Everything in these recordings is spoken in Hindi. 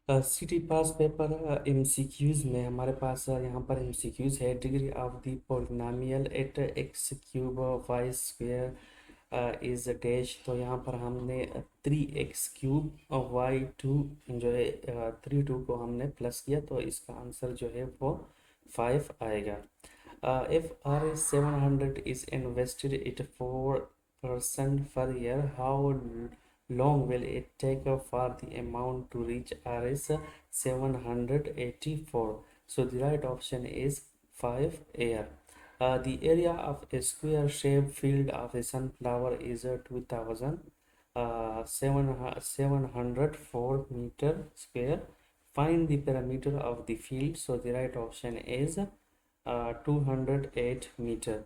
सिटी पास पेपर एमसीक्यूज में हमारे पास यहाँ पर एमसीक्यूज है। Degree of the polynomial at x cube y square is dash. तो यहाँ पर हमने 3x³ वाई टू जो है 3 2 को हमने प्लस किया, तो इसका आंसर जो है वो 5 आएगा। If Rs 700 is invested at 4% per year, how long will it take for the amount to reach Rs 784? So the right option is 5 here. The area of a square shaped field of a sunflower is 2704 meter square. Find the perimeter of the field. So the right option is 208 metre.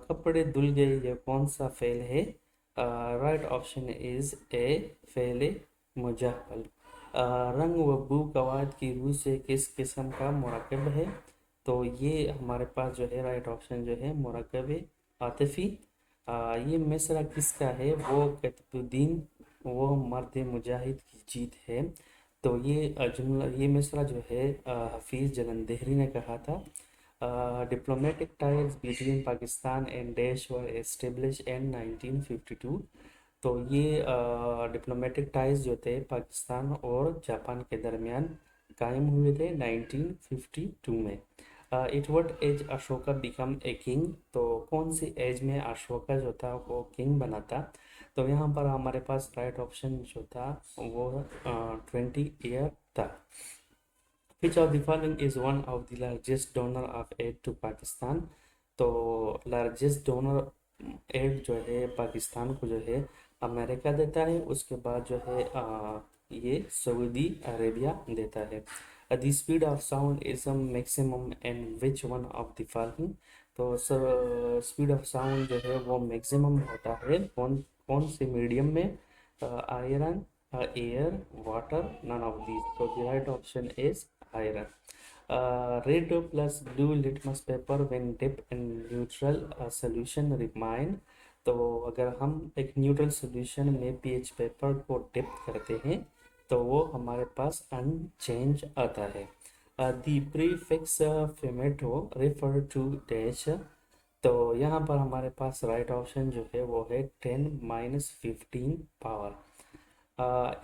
कपड़े धुल गए, ये कौन सा फेल है? राइट ऑप्शन इज ए फेल मुजाहल। रंग व बू कवायद की रूह से किस किस्म का मुराकब है? तो ये हमारे पास जो है राइट ऑप्शन जो है मुराकब आतिफी। ये मिसरा किसका है? वो कतबुद्दीन वो मर्द मुजाहिद की जीत है। तो ये जुमला ये मिसरा जो है हफीज़ जलंधरी ने कहा था। Diplomatic ties between Pakistan and Daesh were established in 1952। तो ये डिप्लोमेटिक टाइज जो थे पाकिस्तान और जापान के दरमियान कायम हुए थे 1952 में। It what as Ashoka become a king. तो कौन सी एज में अशोका जो था वो किंग बना था? तो यहाँ पर हमारे पास राइट ऑप्शन जो था वो 20 ईयर था। Which of the following is one of the largest donor of aid to Pakistan? तो लार्जेस्ट डोनर एड जो है पाकिस्तान को जो है अमेरिका देता है, उसके बाद जो है ये सऊदी अरेबिया देता है। The speed of sound is maximum and which one of the following? तो स्पीड ऑफ साउंड जो है वो मैक्सिमम होता है कौन कौन से मीडियम में? Iron, air, water, none of these. तो the right option is iron. Red plus blue litmus paper when dipped in neutral solution remain। तो अगर हम एक न्यूट्रल सॉल्यूशन में पीएच पेपर को डिप करते हैं तो वो हमारे पास अनचेंज आता है। The prefix femto refer to dash. तो यहाँ पर हमारे पास राइट ऑप्शन जो है वो है 10 - 15 power.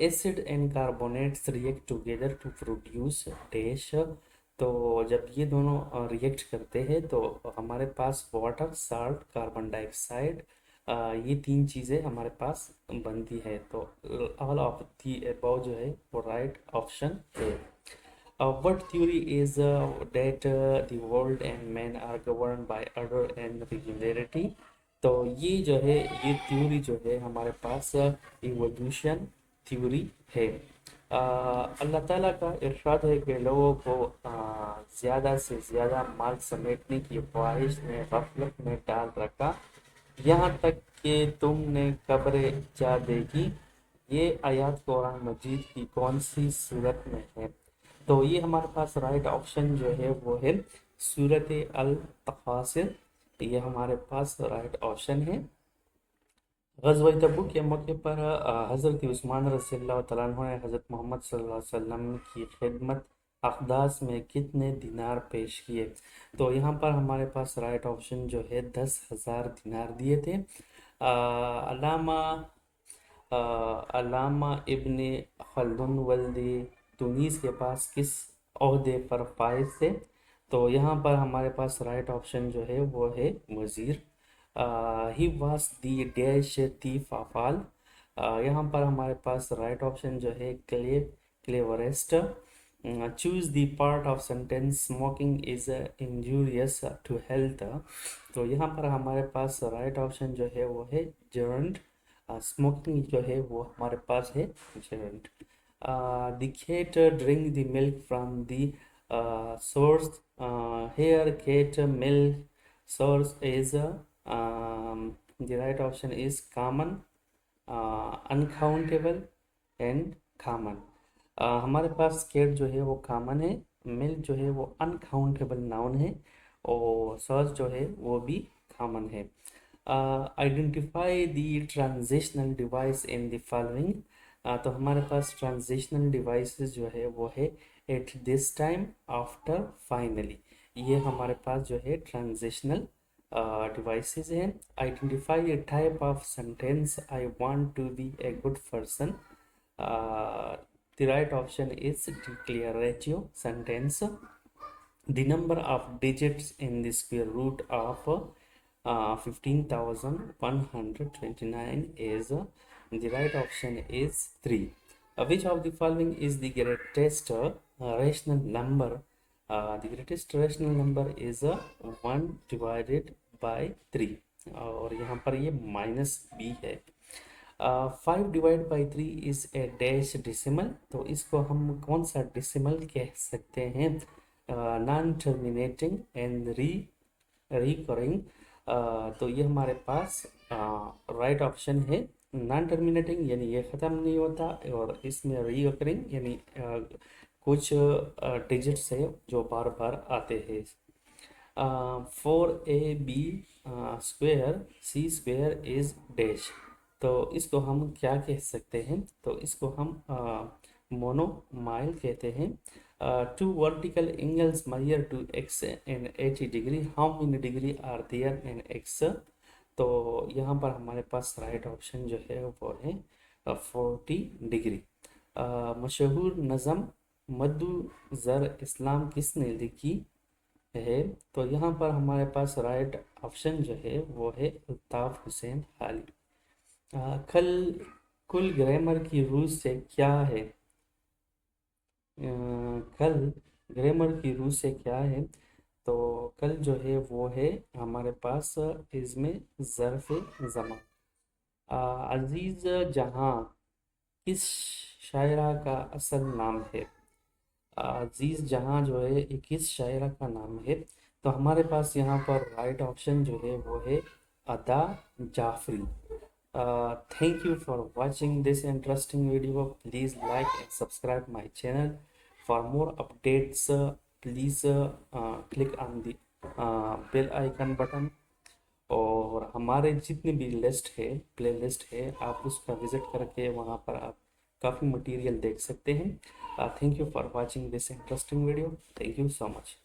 Acid and carbonates react together to produce dash. तो जब ये दोनों रिएक्ट करते हैं तो हमारे पास वाटर, साल्ट, कार्बन डाइऑक्साइड, ये तीन चीज़ें हमारे पास बनती है। तो ऑल ऑफ दी अबव जो है वो राइट ऑप्शन है। What theory is that the world and men are governed by order and regularity? तो ये जो है ये थ्योरी जो है हमारे पास इवोल्यूशन थ्योरी है। अल्लाह ताला का इरशाद है कि लोगों को ज़्यादा से ज़्यादा माल समेटने की ख्वाहिश ने गफलत में डाल रखा, यहाँ तक कि तुमने कब्रें जा देगी। ये आयत कुरान मजीद की कौन सी सूरत में है? तो ये हमारे पास राइट ऑप्शन जो है वो है सूरत अल तकासिर। ये हमारे पास राइट ऑप्शन है। गज़वा तबूक के मौके पर हज़रत उस्मान रज़ियल्लाहु तआला अन्हु ने हज़रत मोहम्मद सल्लल्लाहु अलैहि वसल्लम की खिदमत अक़दास में कितने दिनार पेश किए? तो यहाँ पर हमारे पास राइट ऑप्शन जो है 10,000 दिनार दिए थे। अलामा अलामा इब्ने खल्दुन वल्दी तुनीस के पास किस ओहदे पर फाइज थे? तो यहाँ पर हमारे पास राइट ऑप्शन जो है वो है वज़ीर। He was the dash thief of all. यहाँ पर हमारे पास राइट ऑप्शन जो है cleverest. Choose the part of sentence smoking is injurious to health. तो यहाँ पर हमारे पास राइट ऑप्शन जो है वो है जर्नड। स्मोकिंग जो है वो हमारे पास है जर्नड। The cat drink the milk from the source। here cat milk source is the right option is common, uncountable and common। हमारे पास कैट जो है वो कॉमन है, मिल्क जो है वो अनकाउंटेबल नाउन है और सोर्स जो है वो भी कॉमन है। Identify the transitional device in the following. तो हमारे पास ट्रांजिशनल डिवाइसेस जो है वो है at this time, after, finally. ये हमारे पास जो है ट्रांजिशनल डिवाइसेस हैं। Identify a type of sentence, I want to be a good person. The right option is declarative sentence. The number of digits in the square root of 15,129 is the right option is 3. Which of the following is the greatest rational number? The greatest rational number is 1 divided by 3, और यहाँ पर ये -b है। 5 divide by 3 is a dash decimal, तो इसको हम कौन सा डिसिमल कह सकते हैं? Non terminating and recurring. तो ये हमारे पास राइट ऑप्शन है। नॉन टर्मिनेटिंग यानी ये ख़त्म नहीं होता, और इसमें रिकरिंग यानी कुछ डिजिट्स है जो बार बार आते हैं। 4ab square C square is dash, तो इसको हम क्या कह सकते हैं? तो इसको हम मोनोमाइल कहते हैं। 2 vertical angles measure to x and 80 degree, how many degree are there in x? तो यहाँ पर हमारे पास राइट ऑप्शन जो है वो है 40 डिग्री। मशहूर नज़म मद्दु ज़र इस्लाम किसने लिखी है? तो यहाँ पर हमारे पास राइट ऑप्शन जो है वो है अल्ताफ़ हुसैन खाली। कल कुल ग्रामर की रूल से क्या है? कल ग्रामर की रूल से क्या है? तो कल जो है वो है हमारे पास इसमें ज़र्फ़ ज़मान। अजीज़ जहां किस शायरा का असल नाम है? अजीज़ जहां जो है ये किस शायरा का नाम है? तो हमारे पास यहाँ पर राइट ऑप्शन जो है वो है अदा Jafri. Thank you for watching this interesting video. Please like and subscribe my channel. For more updates, please click on the bell icon button. और हमारे जितने भी लिस्ट है, प्ले लिस्ट है, आप उसका विजिट करके वहाँ पर आप काफ़ी मटेरियल देख सकते हैं। Thank you for watching this interesting video. Thank you so much.